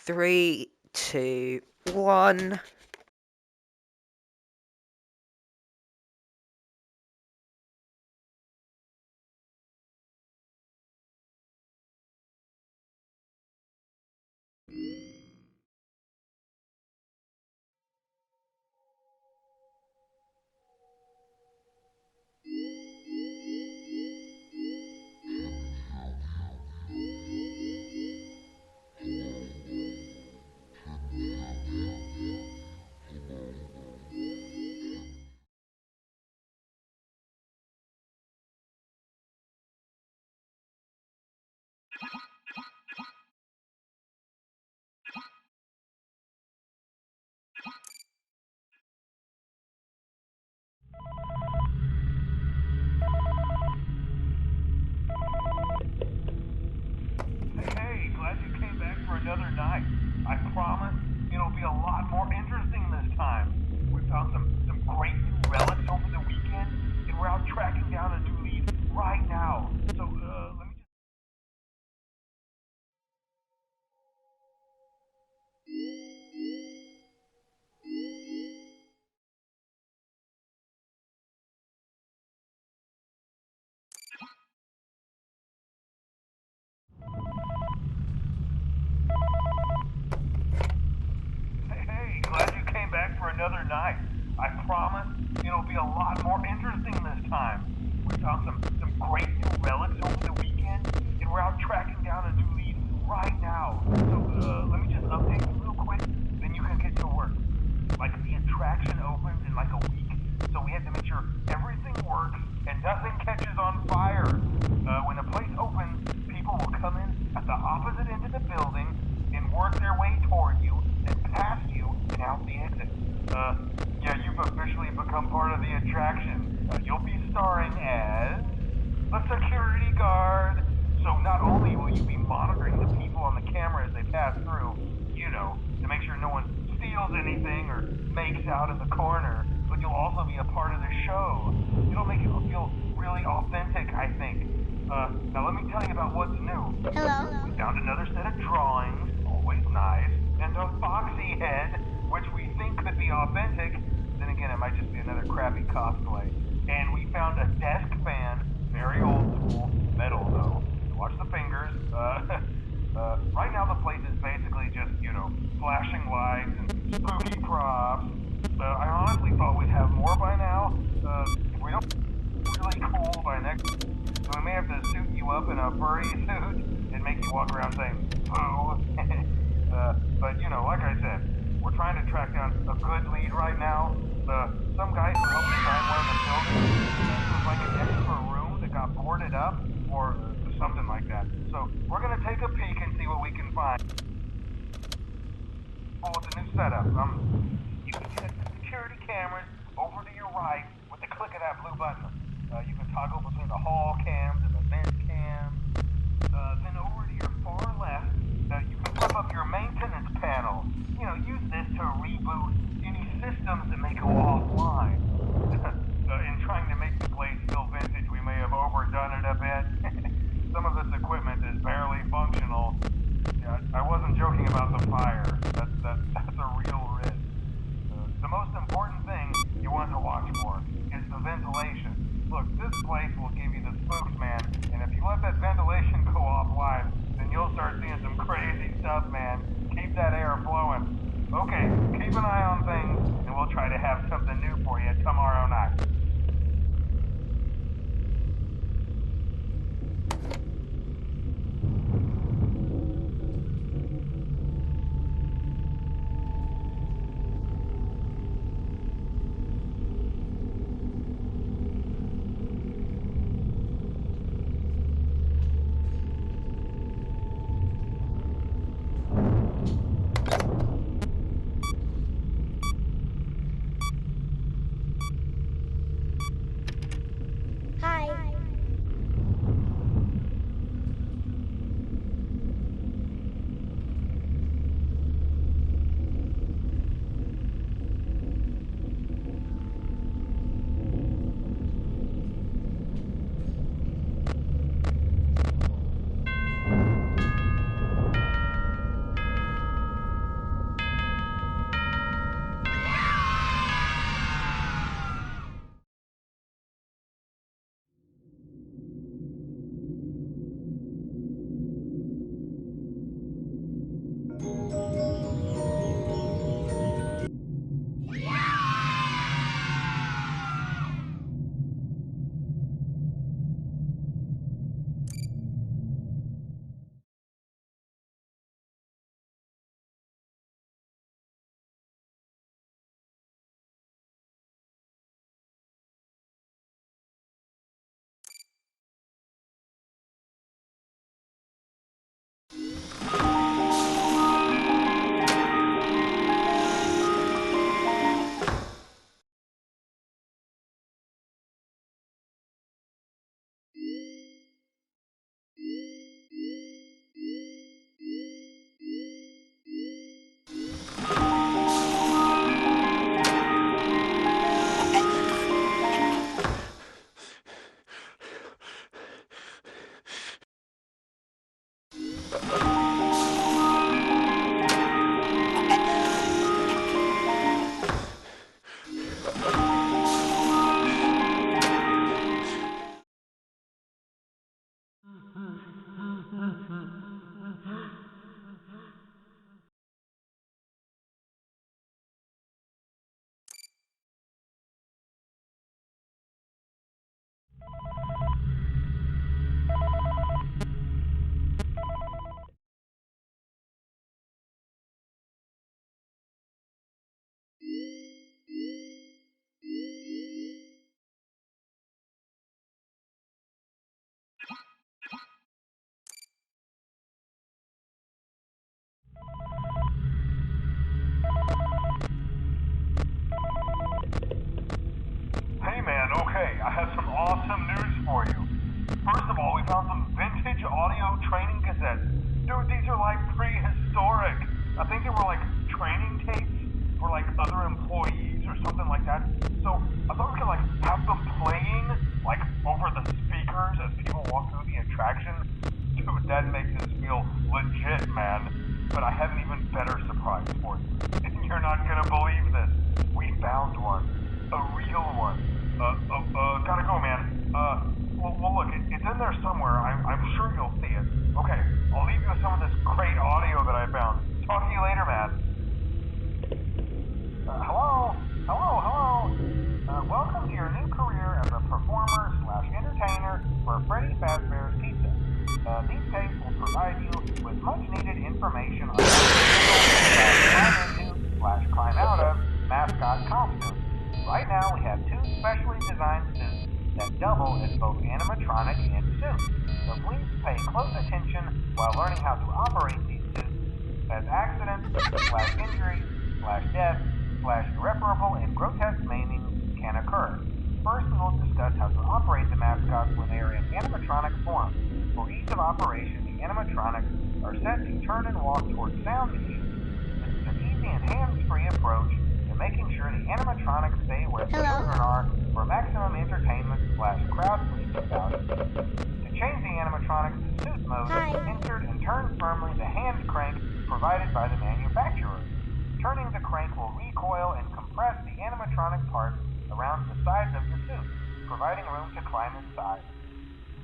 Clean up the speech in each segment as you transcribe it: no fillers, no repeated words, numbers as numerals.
Three, two, one. Hey, glad you came back for another night. I promise it'll be a lot more interesting this time. We found some great new relics over the weekend, and we're out tracking down a new lead right now. So, let me just... Hey, glad you came back for another night. I promise it'll be a lot more interesting this time. We found some great new relics over the weekend, and we're out tracking down a new lead right now. So, let me just update you real quick, then you can get to work. Like, the attraction opens in like a week, so we have to make sure everything works and nothing catches on fire. When the place opens, people will come in at the opposite end of the building and work their way toward you, then past you, and out the exit. Yeah, you've officially become part of the attraction. You'll be starring as a security guard. So not only will you be monitoring the people on the camera as they pass through, to make sure no one steals anything or makes out in the corner, but you'll also be a part of the show. It'll make you feel really authentic, I think. Now let me tell you about what's new. Hello? We found another set of drawings, always nice, and a foxy head, which we think could be authentic. Then again, it might just be another crappy cosplay. And we found a desk fan, very old school, metal though. Watch the fingers. Right now the place is basically just, flashing lights and spooky props. I honestly thought we'd have more by now. If we don't really cool by next, so we may have to suit you up in a furry suit and make you walk around saying, boo. But, like I said, we're trying to track down a good lead right now. Some guy who helped design one of the buildings, it was like an extra room that got boarded up, or something like that. So we're gonna take a peek and see what we can find. Oh, it's a new setup. You can get the security cameras over to your right with the click of that blue button. You can toggle between the hall cams and the vent cams. Then over to your far left, you can flip up your maintenance panel. Use this to reboot any systems that may go offline. In trying to make the place feel vintage, we may have overdone it a bit. Some of this equipment is barely functional. Yeah, I wasn't joking about the fire. That's a real risk. The most important thing you want to watch for is the ventilation. Look, this place will give you the spooks, man. Okay, I have some awesome news for you. First of all, we found some vintage audio training cassettes. Dude, these are like prehistoric. I think they were like training tapes for like other employees or something like that. So I thought we could like have them playing like over the speakers as people walk through the attraction. Dude, that makes us feel legit, man. But I have an even better surprise for you. And you're not gonna believe this. We found one. A real one. Gotta go, man. Well, look, it's in there somewhere. I'm sure you'll see it. Okay, I'll leave you with some of this great audio that I found. Talk to you later, man. Hello? Welcome to your new career as a performer slash entertainer for Freddy Fazbear's Pizza. These tapes will provide you with much needed information on how to climb into slash climb out of mascot costumes. Right now we have two specially designed suits that double as both animatronic and suit. So please pay close attention while learning how to operate these suits, as accidents slash injuries slash death slash irreparable and grotesque maiming can occur. First, we will discuss how to operate the mascots when they are in animatronic form. For ease of operation, the animatronics are set to turn and walk towards sound cues. This is an easy and hands-free approach to making sure the animatronics stay where the children are for maximum entertainment slash crowd pleasing value. To change the animatronics to suit mode, insert and turn firmly the hand crank provided by the manufacturer. Turning the crank will recoil and compress the animatronic parts around the sides of the suit, providing room to climb inside.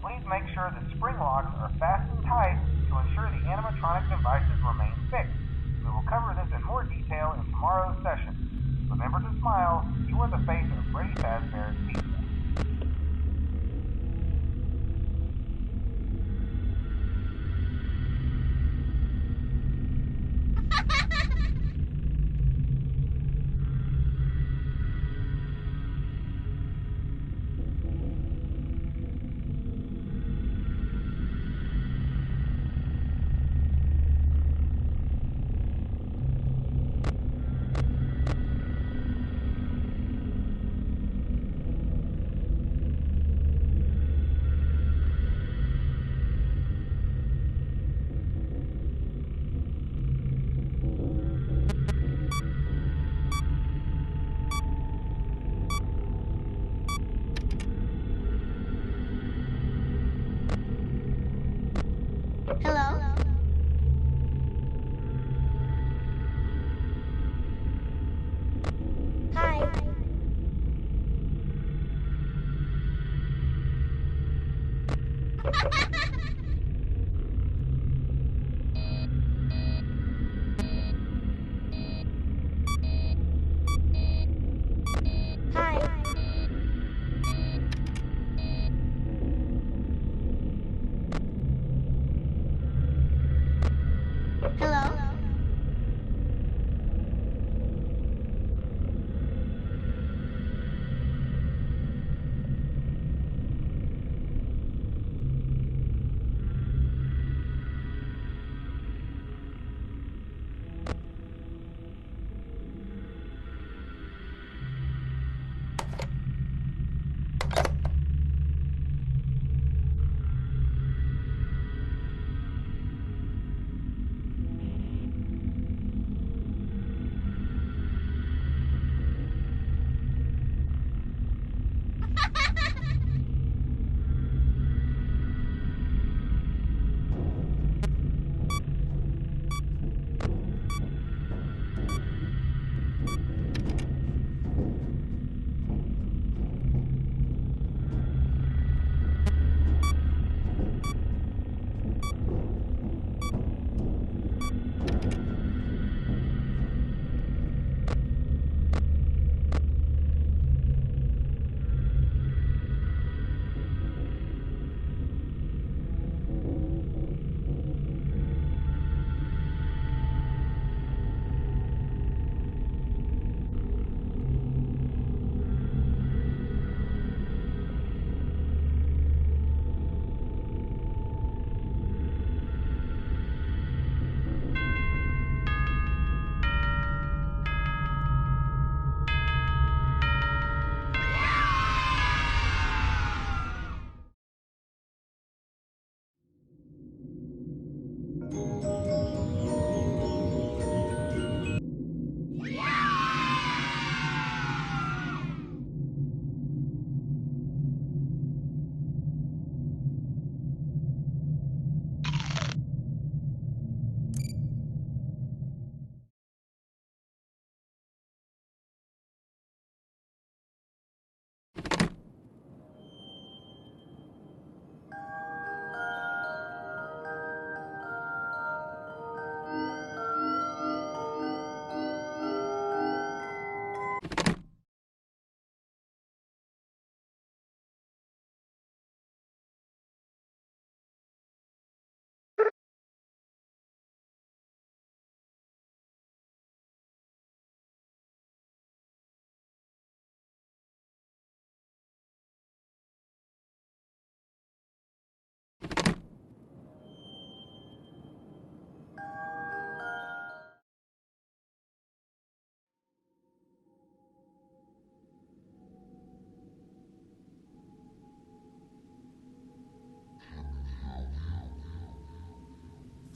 Please make sure the spring locks are fastened tight to ensure the animatronic devices remain fixed. We will cover this in more detail in tomorrow's session. Remember to smile. You are the face of Freddy Fazbear's Pizza.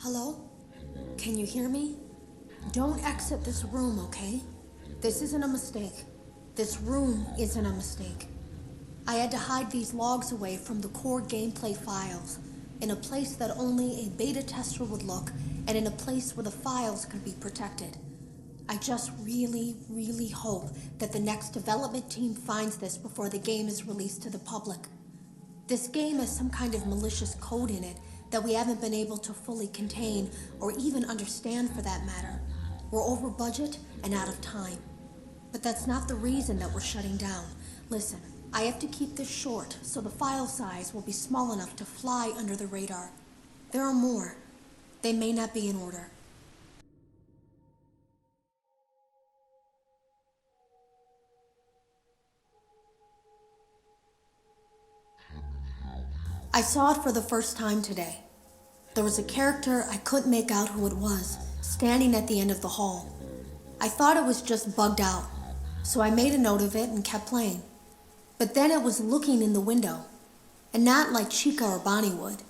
Hello? Can you hear me? Don't exit this room, okay? This isn't a mistake. This room isn't a mistake. I had to hide these logs away from the core gameplay files, in a place that only a beta tester would look, and in a place where the files could be protected. I just really, really hope that the next development team finds this before the game is released to the public. This game has some kind of malicious code in it that we haven't been able to fully contain or even understand for that matter. We're over budget and out of time. But that's not the reason that we're shutting down. Listen, I have to keep this short so the file size will be small enough to fly under the radar. There are more. They may not be in order. I saw it for the first time today. There was a character I couldn't make out who it was, standing at the end of the hall. I thought it was just bugged out, so I made a note of it and kept playing. But then it was looking in the window, and not like Chica or Bonnie would.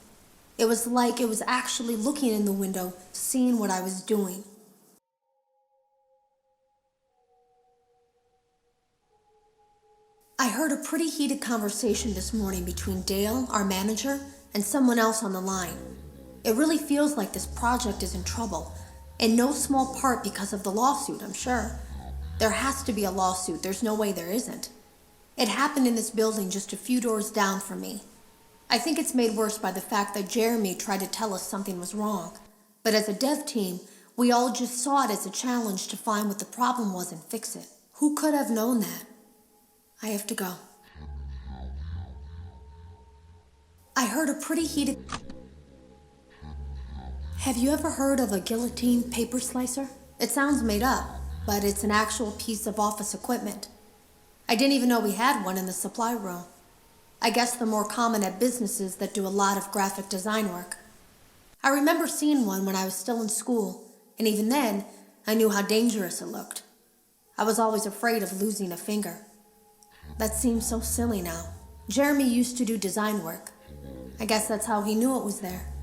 It was like it was actually looking in the window, seeing what I was doing. I heard a pretty heated conversation this morning between Dale, our manager, and someone else on the line. It really feels like this project is in trouble, in no small part because of the lawsuit, I'm sure. There has to be a lawsuit, there's no way there isn't. It happened in this building just a few doors down from me. I think it's made worse by the fact that Jeremy tried to tell us something was wrong. But as a dev team, we all just saw it as a challenge to find what the problem was and fix it. Who could have known that? I have to go. I heard a pretty heated... Have you ever heard of a guillotine paper slicer? It sounds made up, but it's an actual piece of office equipment. I didn't even know we had one in the supply room. I guess they're more common at businesses that do a lot of graphic design work. I remember seeing one when I was still in school, and even then, I knew how dangerous it looked. I was always afraid of losing a finger. That seems so silly now. Jeremy used to do design work. I guess that's how he knew it was there.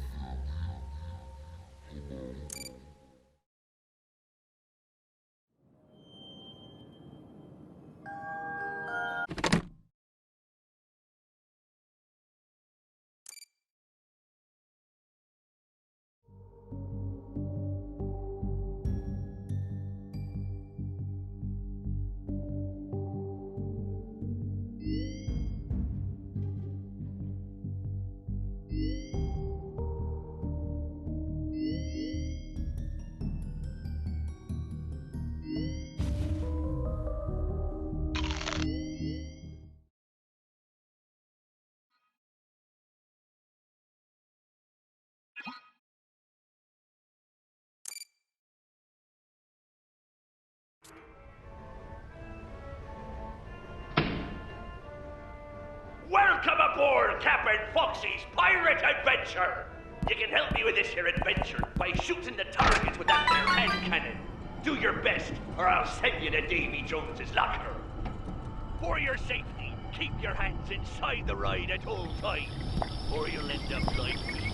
Welcome aboard Captain Foxy's Pirate Adventure! You can help me with this here adventure by shooting the targets with that there hand cannon. Do your best, or I'll send you to Davy Jones's locker. For your safety, keep your hands inside the ride at all times, or you'll end up like me.